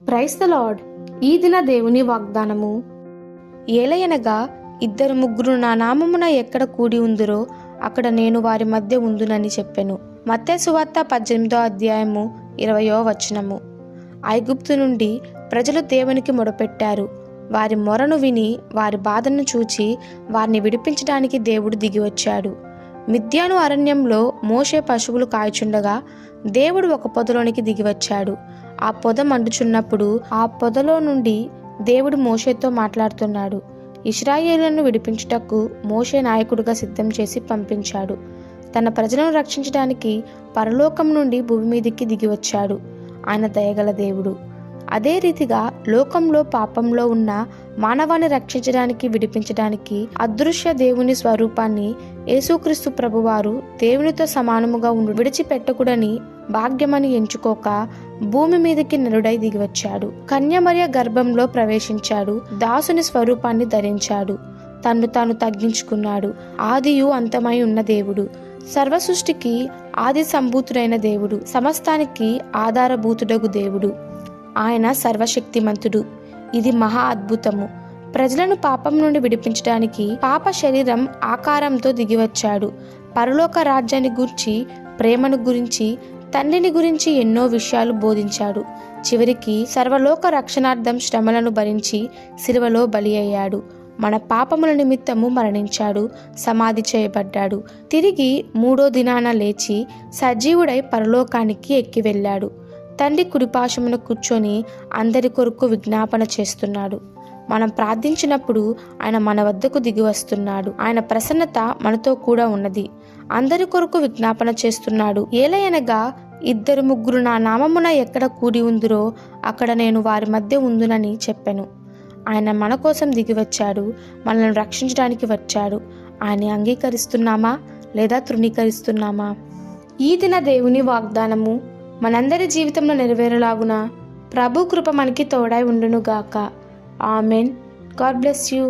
Praise the lord. ఈ దిన దేవుని వాగ్దానము. ఏలయనగా ఇద్దరు ముగ్గురు నా నామమున ఎక్కడ కూడి ఉందురో అక్కడ నేను వారి మధ్య ఉందునని చెప్పెను. మత్తయి సువార్త 18వ అధ్యాయము 20వ వచనము. ఐగుప్తు నుండి ప్రజలు దేవునికి మొరపెట్టారు. వారి మొరను విని వారి బాధను చూచి వారిని విడిపించడానికి దేవుడు దిగివచ్చాడు. మిద్యాను అరణ్యంలో మోషే పశువులు కాయచుండగా దేవుడు ఒక పొదలోనికి దిగివచ్చాడు. ఆ పొద మండుచున్నప్పుడు ఆ పొదలో నుండి దేవుడు మోషేతో మాట్లాడుతున్నాడు. ఇశ్రాయేలులను విడిపించుటకు మోషే నాయకుడిగా సిద్ధం చేసి పంపించాడు. తన ప్రజలను రక్షించడానికి పరలోకం నుండి భూమి మీదికి దిగివచ్చాడు. ఆయన దయగల దేవుడు. అదే రీతిగా లోకంలో పాపంలో ఉన్న మానవాన్ని రక్షించడానికి విడిపించడానికి అదృశ్య దేవుని స్వరూపాన్ని యేసుక్రీస్తు ప్రభువారు దేవునితో సమానముగా విడిచిపెట్టకూడని భాగ్యమని ఎంచుకోక భూమి మీదకి నరుడై దిగివచ్చాడు. కన్యమర్య గర్భంలో ప్రవేశించాడు. దాసుని స్వరూపాన్ని ధరించాడు. తన్ను తాను తగ్గించుకున్నాడు. ఆదియు అంతమై ఉన్న దేవుడు, సర్వ సృష్టికి ఆది సంభూతుడైన దేవుడు, సమస్తానికి ఆధారభూతుడగు దేవుడు. ఆయన సర్వశక్తిమంతుడు. ఇది మహా అద్భుతము. ప్రజలను పాపం నుండి విడిపించడానికి పాప శరీరం ఆకారంతో దిగివచ్చాడు. పరలోక రాజ్యాన్ని గురించి, ప్రేమను గురించి, తండ్రిని గురించి ఎన్నో విషయాలు బోధించాడు. చివరికి సర్వలోక రక్షణార్థం శ్రమలను భరించి శిలువలో బలి అయ్యాడు. మన పాపముల నిమిత్తము మరణించాడు, సమాధి చేయబడ్డాడు. తిరిగి 3వ దినాన లేచి సజీవుడై పరలోకానికి ఎక్కి వెళ్ళాడు. తండ్రి కుడిపాశమున కూర్చొని అందరి కొరకు విజ్ఞాపన చేస్తున్నాడు. మనం ప్రార్థించినప్పుడు ఆయన మన వద్దకు దిగి వస్తున్నాడు. ఆయన ప్రసన్నత మనతో కూడా ఉన్నది. అందరి కొరకు విజ్ఞాపన చేస్తున్నాడు. ఏలయనగా ఇద్దరు ముగ్గురు నా నామమున ఎక్కడ కూడి ఉందురో అక్కడ నేను వారి మధ్య ఉందునని చెప్పెను. ఆయన మన కోసం దిగి వచ్చాడు. మనల్ని రక్షించడానికి వచ్చాడు. ఆయన్ని అంగీకరిస్తున్నామా లేదా తృణీకరిస్తున్నామా? ఈ దిన దేవుని వాగ్దానము మనందరి జీవితంలో నెరవేరలాగున ప్రభు కృప మనకి తోడై ఉండునుగాక. ఆమెన్. God bless you.